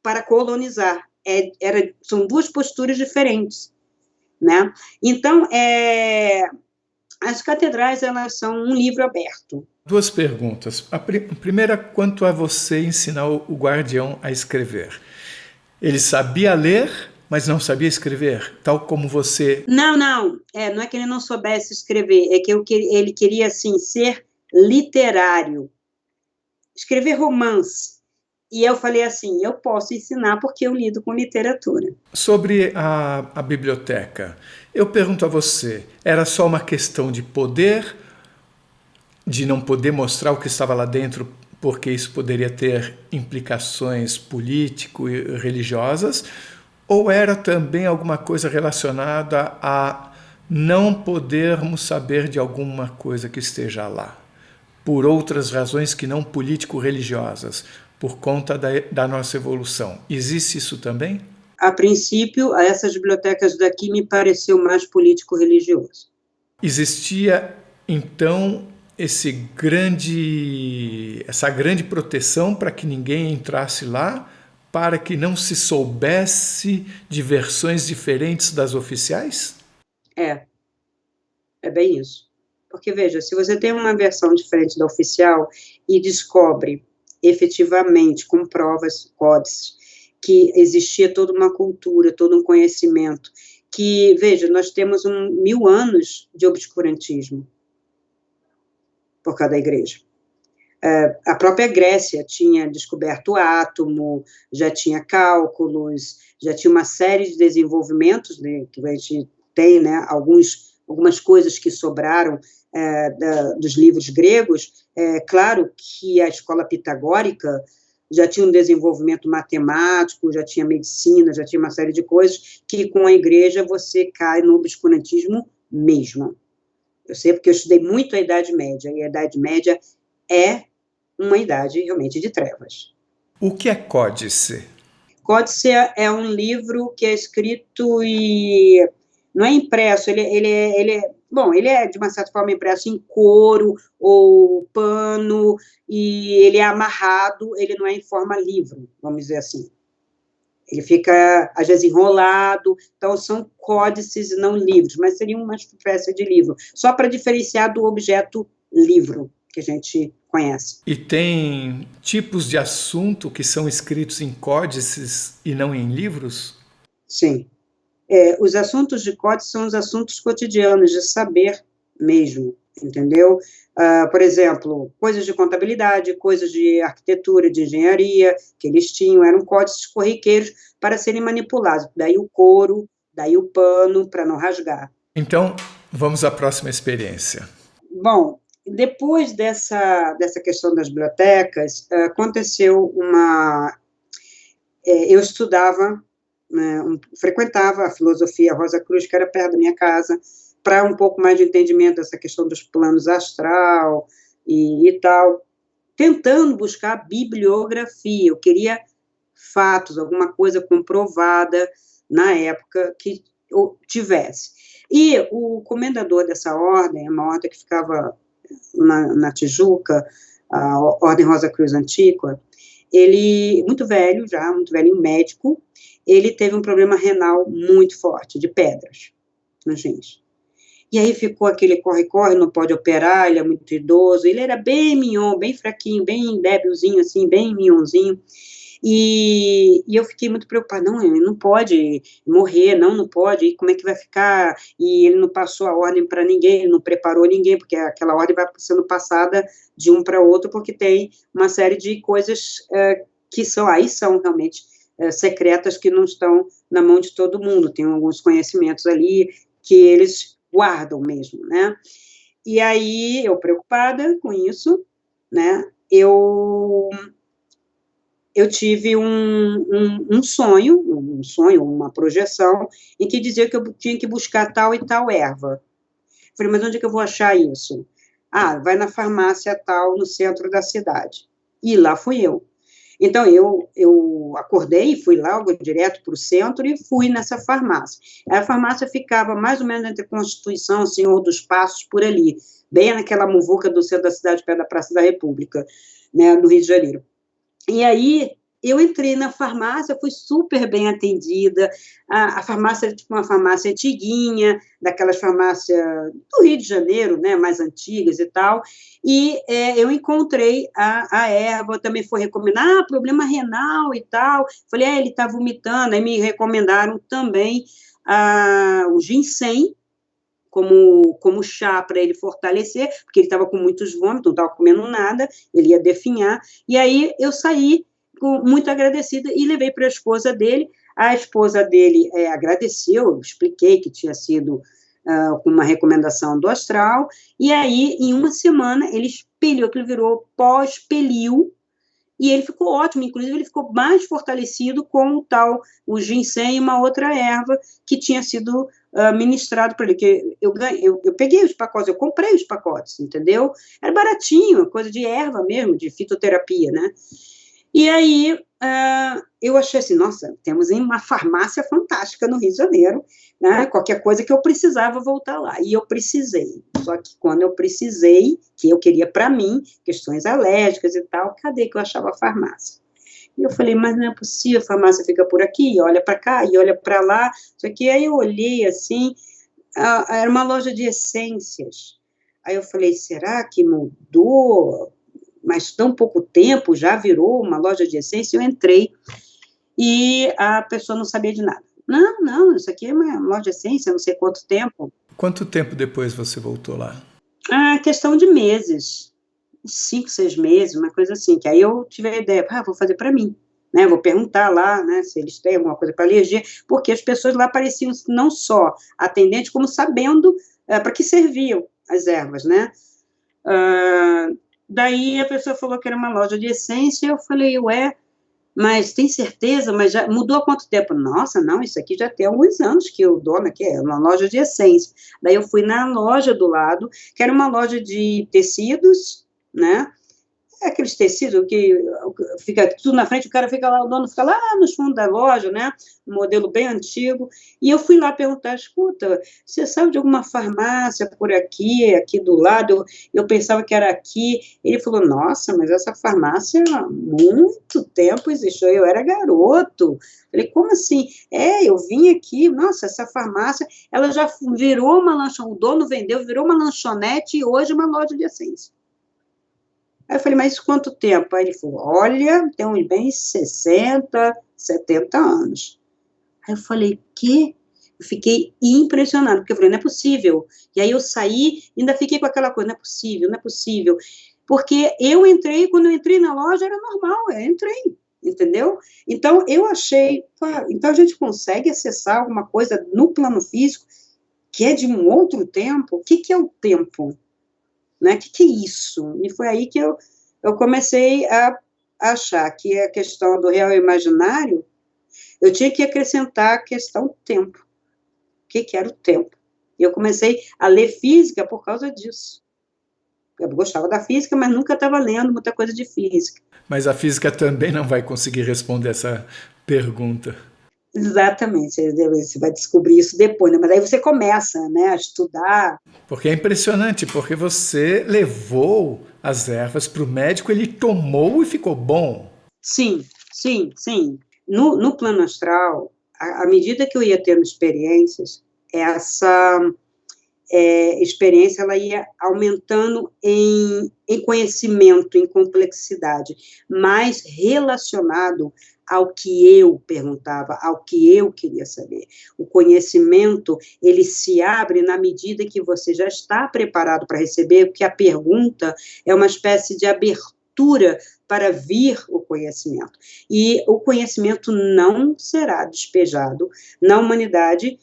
para colonizar. São duas posturas diferentes, né? Então, as catedrais, elas são um livro aberto. Duas perguntas. A primeira, quanto a você ensinar o guardião a escrever. Ele sabia ler, mas não sabia escrever, tal como você... Não é que ele não soubesse escrever, é que ele queria, assim, ser literário, escrever romance. E eu falei assim, eu posso ensinar porque eu lido com literatura. Sobre a biblioteca, eu pergunto a você, era só uma questão de poder, de não poder mostrar o que estava lá dentro, porque isso poderia ter implicações políticas e religiosas, ou era também alguma coisa relacionada a não podermos saber de alguma coisa que esteja lá, por outras razões que não político-religiosas, por conta da nossa evolução? Existe isso também? A princípio, essas bibliotecas daqui me pareceu mais político-religioso. Existia, então, essa grande proteção para que ninguém entrasse lá, para que não se soubesse de versões diferentes das oficiais? É, é bem isso. Porque, veja, se você tem uma versão diferente da oficial e descobre efetivamente, com provas, códices, que existia toda uma cultura, todo um conhecimento, que, veja, nós temos 1000 anos de obscurantismo por causa da igreja. A própria Grécia tinha descoberto o átomo, já tinha cálculos, já tinha uma série de desenvolvimentos, né, que a gente tem, né, algumas coisas que sobraram dos livros gregos. Claro que a escola pitagórica já tinha um desenvolvimento matemático, já tinha medicina, já tinha uma série de coisas que com a igreja você cai no obscurantismo mesmo. Eu sei porque eu estudei muito a Idade Média, e a Idade Média é uma idade realmente de trevas. O que é códice? Códice é um livro que é escrito e não é impresso, ele é de uma certa forma impresso em couro ou pano, e ele é amarrado, ele não é em forma livro, vamos dizer assim. Ele fica, às vezes, enrolado, então são códices e não livros, mas seria uma espécie de livro, só para diferenciar do objeto livro, que a gente conhece. E tem tipos de assunto que são escritos em códices e não em livros? Sim. Os assuntos de códice são os assuntos cotidianos, de saber mesmo, entendeu? Por exemplo, coisas de contabilidade, coisas de arquitetura, de engenharia, que eles tinham, eram códices corriqueiros para serem manipulados. Daí o couro, daí o pano, para não rasgar. Então, vamos à próxima experiência. Bom, depois dessa questão das bibliotecas, aconteceu eu estudava, né, frequentava a filosofia Rosa Cruz, que era perto da minha casa, para um pouco mais de entendimento dessa questão dos planos astral e tal, tentando buscar bibliografia. Eu queria fatos, alguma coisa comprovada na época que eu tivesse. E o comendador dessa ordem, uma ordem que ficava na Tijuca, a Ordem Rosa Cruz Antiqua, ele, muito velho já, muito velho, médico, ele teve um problema renal muito forte, de pedras nos rins. E aí ficou aquele corre-corre, não pode operar, ele é muito idoso, ele era bem mignon, bem fraquinho, bem débilzinho, assim, bem mignonzinho, e eu fiquei muito preocupada, não, ele não pode morrer, não pode, e como é que vai ficar? E ele não passou a ordem para ninguém, ele não preparou ninguém, porque aquela ordem vai sendo passada de um para outro, porque tem uma série de coisas que são realmente secretas, que não estão na mão de todo mundo, tem alguns conhecimentos ali que eles guardam mesmo, né? E aí, eu preocupada com isso, né, eu tive um sonho, uma projeção, em que dizia que eu tinha que buscar tal e tal erva. Falei, mas onde é que eu vou achar isso? Vai na farmácia tal, no centro da cidade. E lá fui eu. Então, eu acordei, fui logo direto para o centro e fui nessa farmácia. A farmácia ficava mais ou menos entre Constituição, Senhor dos Passos, por ali, bem naquela muvuca do centro da cidade, perto da Praça da República, né, no Rio de Janeiro. E aí, eu entrei na farmácia, fui super bem atendida, a farmácia era tipo uma farmácia antiguinha, daquelas farmácias do Rio de Janeiro, né, mais antigas e tal, e eu encontrei a erva, também foi recomendar, problema renal e tal, falei, ele está vomitando, aí me recomendaram também o ginseng, como chá para ele fortalecer, porque ele estava com muitos vômitos, não estava comendo nada, ele ia definhar, e aí eu saí muito agradecida e levei para a esposa dele agradeceu, eu expliquei que tinha sido com uma recomendação do astral, e aí em uma semana ele expeliu, aquilo virou pó, expeliu, e ele ficou ótimo, inclusive ele ficou mais fortalecido com o ginseng e uma outra erva que tinha sido ministrado para ele, que eu peguei os pacotes, eu comprei os pacotes, entendeu? Era baratinho, coisa de erva mesmo, de fitoterapia, né? E aí, eu achei assim, nossa, temos uma farmácia fantástica no Rio de Janeiro, né? Qualquer coisa que eu precisava voltar lá. E eu precisei. Só que quando eu precisei, que eu queria para mim, questões alérgicas e tal, cadê que eu achava a farmácia? E eu falei, mas não é possível, a farmácia fica por aqui, e olha para cá, e olha para lá. Só que aí eu olhei assim, era uma loja de essências. Aí eu falei, será que mudou? Mas tão pouco tempo já virou uma loja de essência. Eu entrei e a pessoa não sabia de nada. Não, não, isso aqui é uma loja de essência, não sei quanto tempo. Quanto tempo depois você voltou lá? Questão de meses, 5, 6 meses, uma coisa assim, que aí eu tive a ideia, vou fazer para mim, né, vou perguntar lá, né, se eles têm alguma coisa para alergia, porque as pessoas lá pareciam não só atendentes, como sabendo para que serviam as ervas, né. Daí a pessoa falou que era uma loja de essência, eu falei, ué, mas tem certeza? Mas já mudou há quanto tempo? Nossa, não, isso aqui já tem alguns anos que o dono aqui é uma loja de essência. Daí eu fui na loja do lado, que era uma loja de tecidos, né? Aqueles tecidos que fica tudo na frente, o cara fica lá, o dono fica lá nos fundos da loja, né? Um modelo bem antigo. E eu fui lá perguntar, escuta, você sabe de alguma farmácia por aqui, aqui do lado? Eu pensava que era aqui. Ele falou, nossa, mas essa farmácia há muito tempo existiu, eu era garoto. Falei, como assim? Eu vim aqui, nossa, essa farmácia, ela já virou uma lanchonete, o dono vendeu, virou uma lanchonete e hoje é uma loja de essência. Aí eu falei, mas quanto tempo? Aí ele falou, olha, tem uns bem 60, 70 anos. Aí eu falei, quê? Eu fiquei impressionada, porque eu falei, não é possível. E aí eu saí, ainda fiquei com aquela coisa, não é possível, não é possível. Porque quando eu entrei na loja, era normal, eu entrei, entendeu? Então, eu achei, então a gente consegue acessar alguma coisa no plano físico que é de um outro tempo? O que é o tempo? Né? O que é isso? E foi aí que eu comecei a achar que a questão do real e imaginário, eu tinha que acrescentar a questão tempo. O que era o tempo? E eu comecei a ler física por causa disso. Eu gostava da física, mas nunca estava lendo muita coisa de física. Mas a física também não vai conseguir responder essa pergunta. Exatamente, você vai descobrir isso depois, né? Mas aí você começa, né, a estudar. Porque é impressionante, porque você levou as ervas para o médico, ele tomou e ficou bom. Sim, sim, sim. No plano astral, à medida que eu ia tendo experiências, essa experiência ela ia aumentando em conhecimento, em complexidade, mais relacionado ao que eu perguntava, ao que eu queria saber. O conhecimento, ele se abre na medida que você já está preparado para receber, porque a pergunta é uma espécie de abertura para vir o conhecimento. E o conhecimento não será despejado na humanidade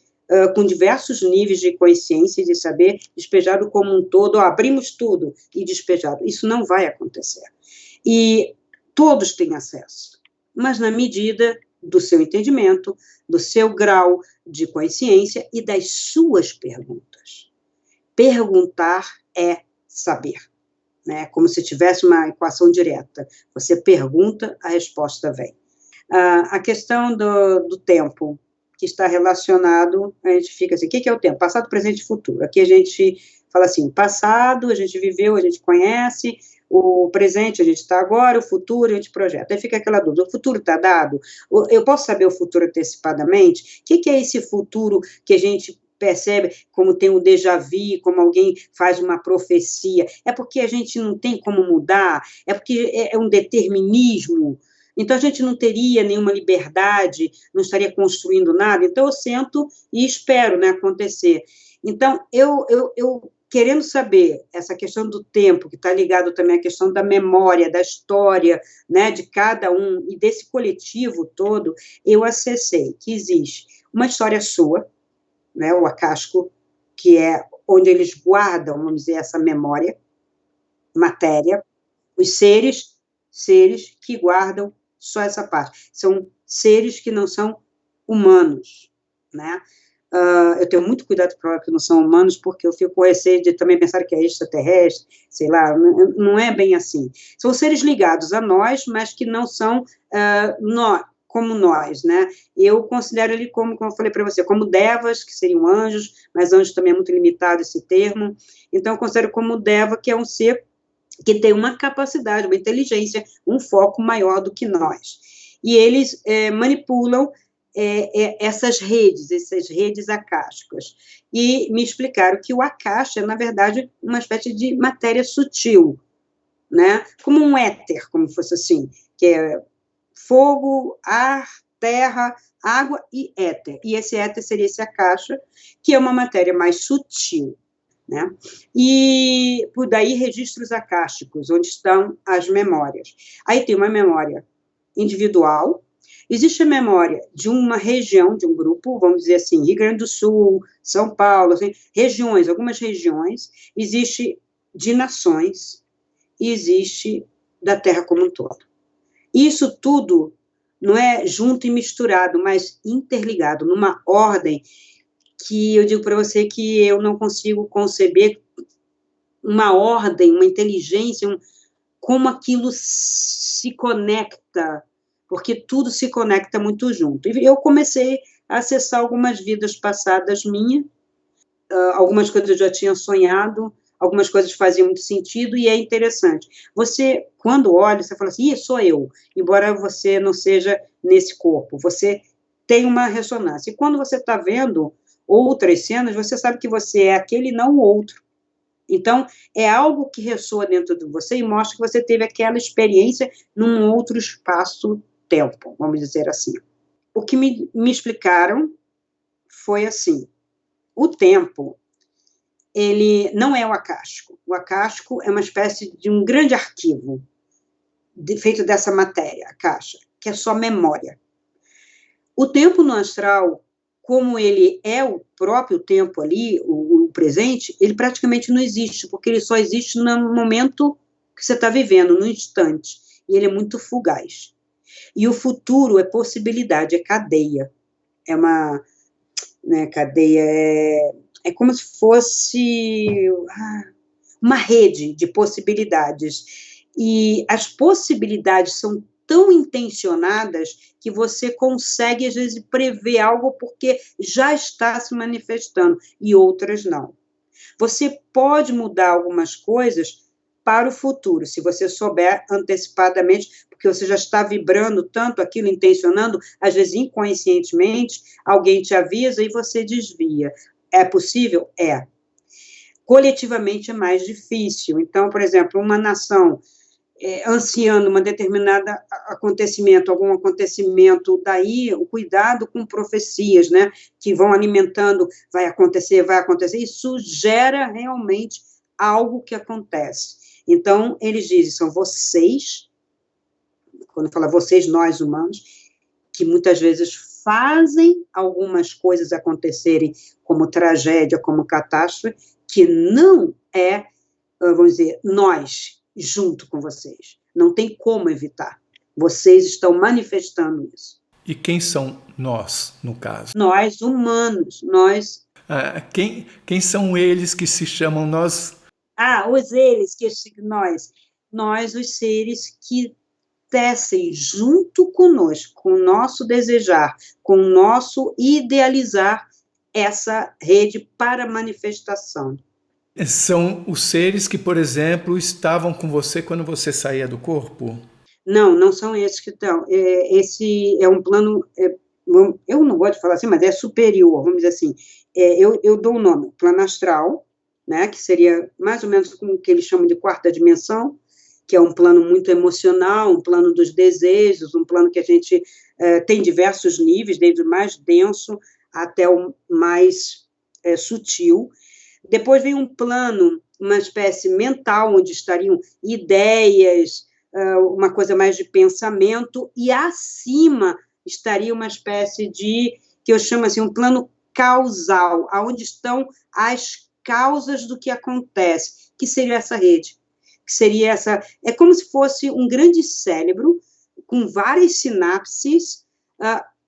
com diversos níveis de consciência e de saber, despejado como um todo, abrimos tudo e despejado. Isso não vai acontecer. E todos têm acesso, mas na medida do seu entendimento, do seu grau de consciência e das suas perguntas. Perguntar é saber, né? Como se tivesse uma equação direta. Você pergunta, a resposta vem. A questão do tempo, que está relacionado, a gente fica assim, o que é o tempo? Passado, presente e futuro. Aqui a gente fala assim, passado, a gente viveu, a gente conhece, o presente a gente está agora, o futuro a gente projeta. Aí fica aquela dúvida, o futuro está dado? Eu posso saber o futuro antecipadamente? O que é esse futuro que a gente percebe como tem um déjà vu, como alguém faz uma profecia? É porque a gente não tem como mudar? É porque é um determinismo? Então, a gente não teria nenhuma liberdade, não estaria construindo nada. Então, eu sento e espero, né, acontecer. Então, eu querendo saber essa questão do tempo, que está ligado também à questão da memória, da história, né, de cada um e desse coletivo todo, eu acessei que existe uma história sua, né, o Akashico, que é onde eles guardam, vamos dizer, essa memória, matéria, os seres que guardam só essa parte. São seres que não são humanos, né? Eu tenho muito cuidado para falar que não são humanos, porque eu fico com receio de também pensar que é extraterrestre, sei lá, não é bem assim. São seres ligados a nós, mas que não são como nós, né? Eu considero ele como eu falei para você, como devas, que seriam anjos, mas anjos também é muito limitado esse termo. Então, eu considero como deva, que é um ser que tem uma capacidade, uma inteligência, um foco maior do que nós. E eles manipulam essas redes acásticas. E me explicaram que o akasha é, na verdade, uma espécie de matéria sutil, né? Como um éter, como fosse assim, que é fogo, ar, terra, água e éter. E esse éter seria esse akasha, que é uma matéria mais sutil, né? E por daí registros acásticos, onde estão as memórias. Aí tem uma memória individual, existe a memória de uma região, de um grupo, vamos dizer assim, Rio Grande do Sul, São Paulo, assim, regiões, algumas regiões, existe de nações e existe da Terra como um todo. Isso tudo não é junto e misturado, mas interligado, numa ordem que eu digo para você que eu não consigo conceber uma ordem, uma inteligência, como aquilo se conecta, porque tudo se conecta muito junto. E eu comecei a acessar algumas vidas passadas minhas, algumas coisas eu já tinha sonhado, algumas coisas faziam muito sentido, e é interessante. Você, quando olha, você fala assim, sou eu, embora você não seja nesse corpo, você tem uma ressonância. E quando você está vendo outras cenas, você sabe que você é aquele e não o outro. Então, é algo que ressoa dentro de você e mostra que você teve aquela experiência num outro espaço-tempo, vamos dizer assim. O que me explicaram foi assim, o tempo, ele não é o acástico. O acástico é uma espécie de um grande arquivo feito dessa matéria, a caixa, que é só memória. O tempo no astral, como ele é o próprio tempo ali, o presente, ele praticamente não existe, porque ele só existe no momento que você está vivendo, no instante, e ele é muito fugaz. E o futuro é possibilidade, é cadeia. É uma, né, cadeia, é como se fosse uma rede de possibilidades. E as possibilidades são tão intencionadas que você consegue, às vezes, prever algo porque já está se manifestando, e outras não. Você pode mudar algumas coisas para o futuro, se você souber antecipadamente, porque você já está vibrando tanto aquilo, intencionando, às vezes inconscientemente, alguém te avisa e você desvia. É possível? É. Coletivamente é mais difícil. Então, por exemplo, uma nação ansiando uma determinada acontecimento, algum acontecimento, daí o cuidado com profecias, né, que vão alimentando, vai acontecer, isso gera realmente algo que acontece. Então, eles dizem, são vocês, quando fala vocês, nós humanos, que muitas vezes fazem algumas coisas acontecerem como tragédia, como catástrofe, que não é, vamos dizer, nós, junto com vocês. Não tem como evitar. Vocês estão manifestando isso. E quem são nós, no caso? Nós, humanos, nós... Quem são eles que se chamam nós? Os eles, nós, os seres que tecem junto conosco, com o nosso desejar, com o nosso idealizar essa rede para manifestação. São os seres que, por exemplo, estavam com você quando você saía do corpo? Não são esses que estão. Esse é um plano, eu não gosto de falar assim, mas é superior, vamos dizer assim. Eu dou um nome, plano astral, né, que seria mais ou menos como que eles chamam de quarta dimensão, que é um plano muito emocional, um plano dos desejos, um plano que a gente tem diversos níveis, desde o mais denso até o mais sutil. Depois vem um plano, uma espécie mental, onde estariam ideias, uma coisa mais de pensamento, e acima estaria uma espécie de, que eu chamo assim, um plano causal, onde estão as causas do que acontece, que seria essa rede, que seria essa, como se fosse um grande cérebro, com várias sinapses,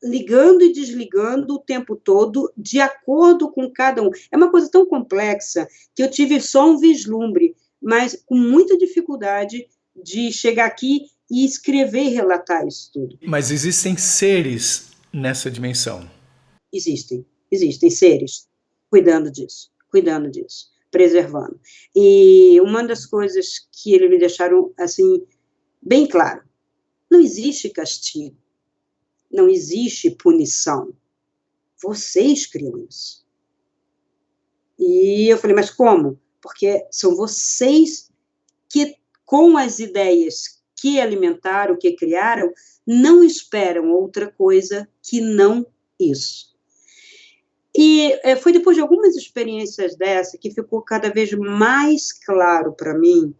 ligando e desligando o tempo todo, de acordo com cada um. É uma coisa tão complexa que eu tive só um vislumbre, mas com muita dificuldade de chegar aqui e escrever e relatar isso tudo. Mas existem seres nessa dimensão. Existem seres cuidando disso, preservando. E uma das coisas que eles me deixaram, assim, bem claro, não existe castigo, não existe punição. Vocês criam isso. E eu falei, mas como? Porque são vocês que, com as ideias que alimentaram, que criaram, não esperam outra coisa que não isso. E foi depois de algumas experiências dessa que ficou cada vez mais claro para mim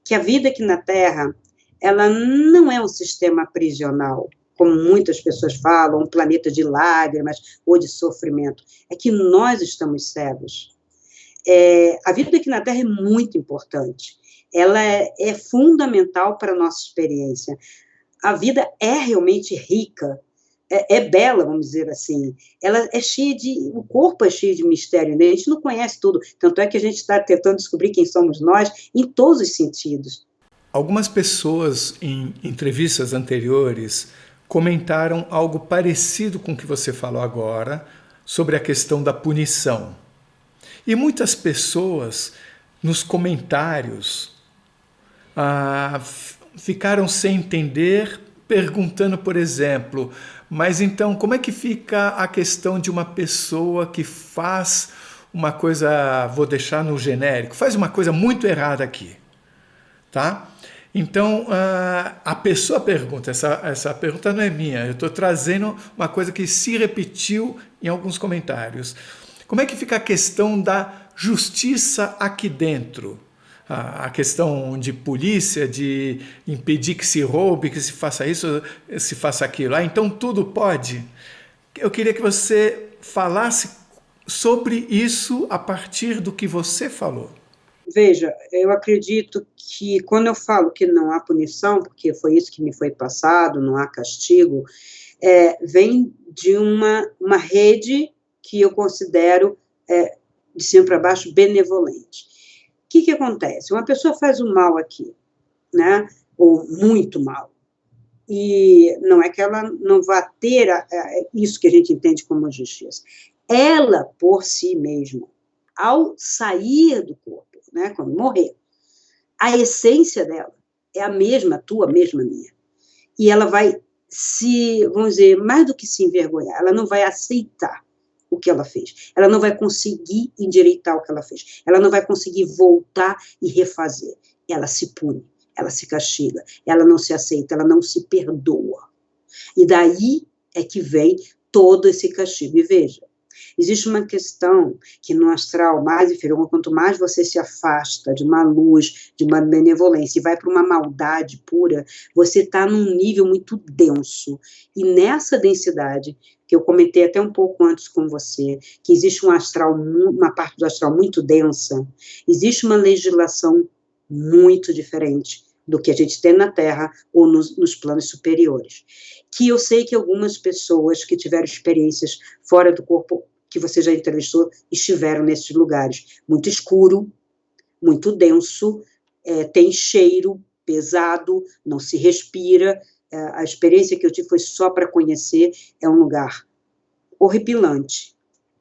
que a vida aqui na Terra, ela não é um sistema prisional, como muitas pessoas falam, um planeta de lágrimas ou de sofrimento. É que nós estamos cegos. A vida aqui na Terra é muito importante. Ela é fundamental para a nossa experiência. A vida é realmente rica, é bela, vamos dizer assim. Ela é cheia o corpo é cheio de mistério, né? A gente não conhece tudo, tanto é que a gente está tentando descobrir quem somos nós em todos os sentidos. Algumas pessoas em entrevistas anteriores comentaram algo parecido com o que você falou agora sobre a questão da punição. E muitas pessoas nos comentários ficaram sem entender, perguntando, por exemplo, mas então como é que fica a questão de uma pessoa que faz uma coisa, vou deixar no genérico, faz uma coisa muito errada aqui, tá? Então, a pessoa pergunta, essa pergunta não é minha, eu estou trazendo uma coisa que se repetiu em alguns comentários. Como é que fica a questão da justiça aqui dentro? A questão de polícia, de impedir que se roube, que se faça isso, se faça aquilo. Então tudo pode. Eu queria que você falasse sobre isso a partir do que você falou. Veja, eu acredito que quando eu falo que não há punição, porque foi isso que me foi passado, não há castigo, vem de uma rede que eu considero, de cima para baixo, benevolente. O que acontece? Uma pessoa faz um mal aqui, né? Ou muito mal, e não é que ela não vá ter isso que a gente entende como justiça. Ela, por si mesma, ao sair do corpo, né, quando morrer, a essência dela é a mesma tua, a mesma minha. E ela vai vamos dizer, mais do que se envergonhar, ela não vai aceitar o que ela fez. Ela não vai conseguir endireitar o que ela fez. Ela não vai conseguir voltar e refazer. Ela se pune, ela se castiga, ela não se aceita, ela não se perdoa. E daí é que vem todo esse castigo. E veja, existe uma questão que no astral mais inferior, quanto mais você se afasta de uma luz, de uma benevolência e vai para uma maldade pura, você está num nível muito denso. E nessa densidade, que eu comentei até um pouco antes com você, que existe uma parte do astral muito densa, existe uma legislação muito diferente do que a gente tem na Terra ou nos planos superiores. Que eu sei que algumas pessoas que tiveram experiências fora do corpo, que você já entrevistou, estiveram nesses lugares. Muito escuro, muito denso, tem cheiro pesado, não se respira. A experiência que eu tive foi só para conhecer, é um lugar horripilante.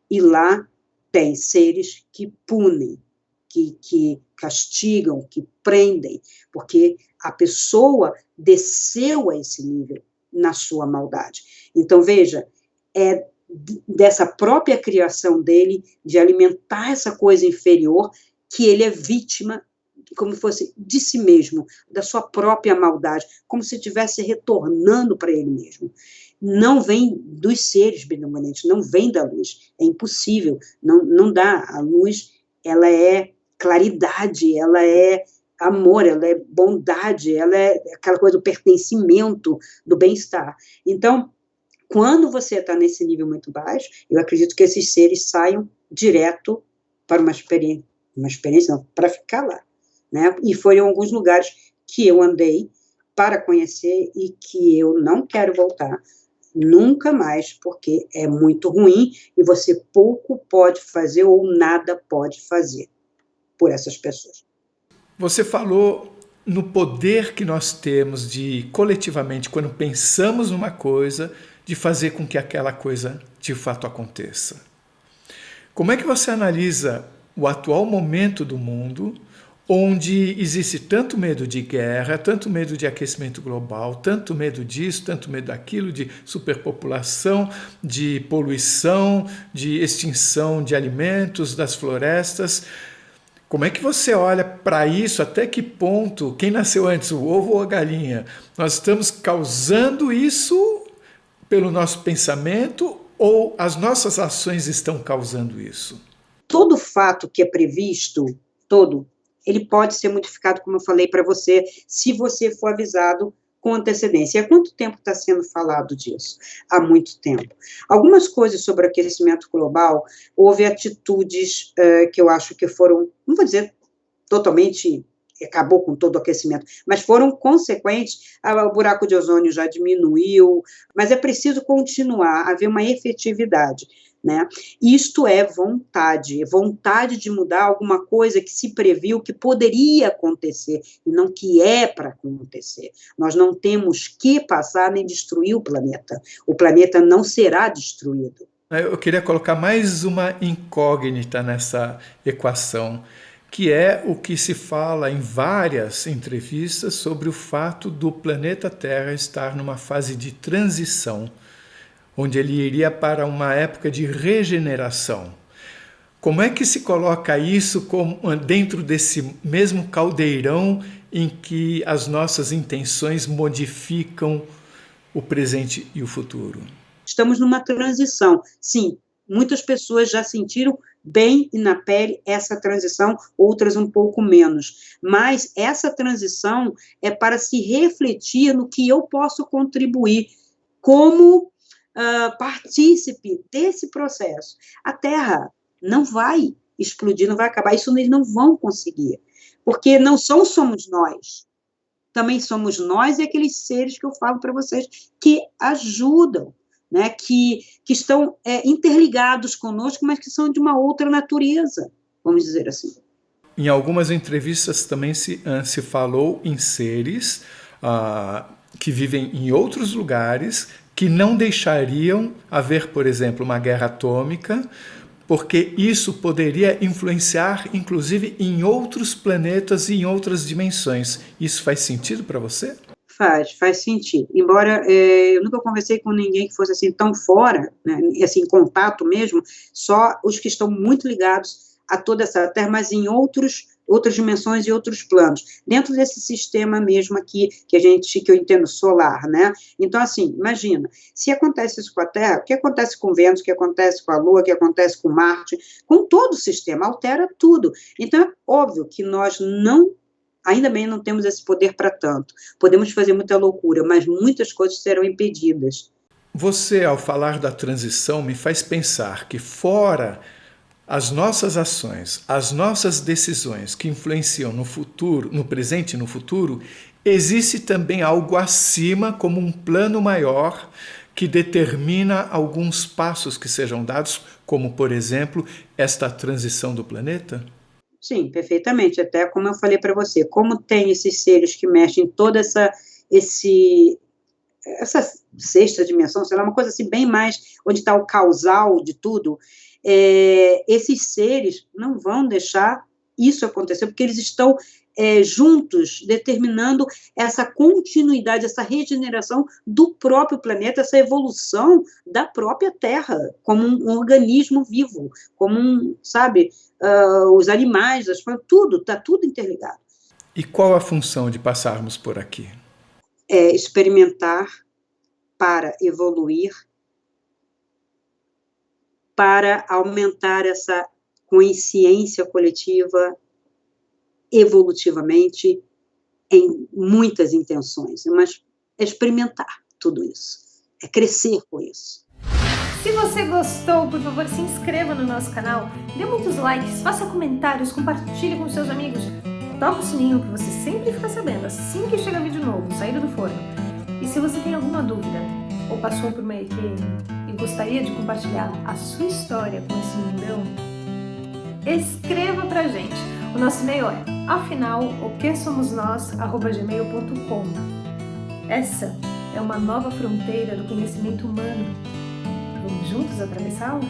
E lá tem seres que punem, que castigam, que prendem, porque a pessoa desceu a esse nível na sua maldade. Então, veja, é dessa própria criação dele, de alimentar essa coisa inferior, que ele é vítima, como fosse de si mesmo, da sua própria maldade, como se estivesse retornando para ele mesmo. Não vem dos seres benevolentes, não vem da luz, é impossível, não dá. A luz, ela é claridade, ela é amor, ela é bondade, ela é aquela coisa do pertencimento, do bem-estar. Então, quando você está nesse nível muito baixo, eu acredito que esses seres saiam direto para uma experiência não, para ficar lá, né? E foram alguns lugares que eu andei para conhecer e que eu não quero voltar, Nunca mais, porque é muito ruim e você pouco pode fazer ou nada pode fazer por essas pessoas. Você falou no poder que nós temos de, coletivamente, quando pensamos numa coisa, de fazer com que aquela coisa de fato aconteça. Como é que você analisa o atual momento do mundo, onde existe tanto medo de guerra, tanto medo de aquecimento global, tanto medo disso, tanto medo daquilo, de superpopulação, de poluição, de extinção de alimentos, das florestas? Como é que você olha para isso? Até que ponto, quem nasceu antes, o ovo ou a galinha? Nós estamos causando isso pelo nosso pensamento ou as nossas ações estão causando isso? Todo fato que é previsto, ele pode ser modificado, como eu falei para você, se você for avisado com antecedência. E há quanto tempo está sendo falado disso? Há muito tempo. Algumas coisas sobre o aquecimento global, houve atitudes que eu acho que foram, não vou dizer totalmente, acabou com todo o aquecimento, mas foram consequentes, o buraco de ozônio já diminuiu, mas é preciso continuar, haver uma efetividade, né? Isto é vontade de mudar alguma coisa que se previu que poderia acontecer, e não que é para acontecer. Nós não temos que passar nem destruir o planeta não será destruído. Eu queria colocar mais uma incógnita nessa equação, que é o que se fala em várias entrevistas sobre o fato do planeta Terra estar numa fase de transição, onde ele iria para uma época de regeneração. Como é que se coloca isso dentro desse mesmo caldeirão em que as nossas intenções modificam o presente e o futuro? Estamos numa transição. Sim, muitas pessoas já sentiram bem e na pele essa transição, outras um pouco menos. Mas essa transição é para se refletir no que eu posso contribuir como partícipe desse processo. A Terra não vai explodir, não vai acabar, isso eles não vão conseguir, porque não somos nós, também somos nós e aqueles seres que eu falo para vocês, que ajudam, né, que estão interligados conosco, mas que são de uma outra natureza, vamos dizer assim. Em algumas entrevistas também se falou em seres que vivem em outros lugares, que não deixariam haver, por exemplo, uma guerra atômica, porque isso poderia influenciar, inclusive, em outros planetas e em outras dimensões. Isso faz sentido para você? Faz sentido. Embora eu nunca conversei com ninguém que fosse assim tão fora, né, assim, em contato mesmo, só os que estão muito ligados a toda essa Terra, mas em outras dimensões e outros planos, dentro desse sistema mesmo aqui, que eu entendo solar, né? Então, assim, imagina, se acontece isso com a Terra, o que acontece com o Vênus, o que acontece com a Lua, o que acontece com Marte, com todo o sistema, altera tudo. Então, é óbvio que nós ainda bem não temos esse poder para tanto. Podemos fazer muita loucura, mas muitas coisas serão impedidas. Você, ao falar da transição, me faz pensar que fora as nossas ações, as nossas decisões que influenciam no futuro, no presente e no futuro, existe também algo acima, como um plano maior, que determina alguns passos que sejam dados, como, por exemplo, essa transição do planeta? Sim, perfeitamente. Até como eu falei para você, como tem esses seres que mexem em toda essa sexta dimensão, sei lá, uma coisa assim bem mais, onde está o causal de tudo, esses seres não vão deixar isso acontecer, porque eles estão juntos, determinando essa continuidade, essa regeneração do próprio planeta, essa evolução da própria Terra, como um organismo vivo, como os animais, as plantas, está tudo interligado. E qual a função de passarmos por aqui? Experimentar para evoluir, para aumentar essa consciência coletiva evolutivamente em muitas intenções, mas é experimentar tudo isso, é crescer com isso. Se você gostou, por favor, se inscreva no nosso canal, dê muitos likes, faça comentários, compartilhe com seus amigos, toca o sininho que você sempre fica sabendo assim que chega vídeo novo, saído do forno. E se você tem alguma dúvida, ou passou por uma EQM e gostaria de compartilhar a sua história com esse mundão? Escreva pra gente. O nosso e-mail é afinal.oquesomosnós@gmail.com. Essa é uma nova fronteira do conhecimento humano. Vamos juntos atravessá-la?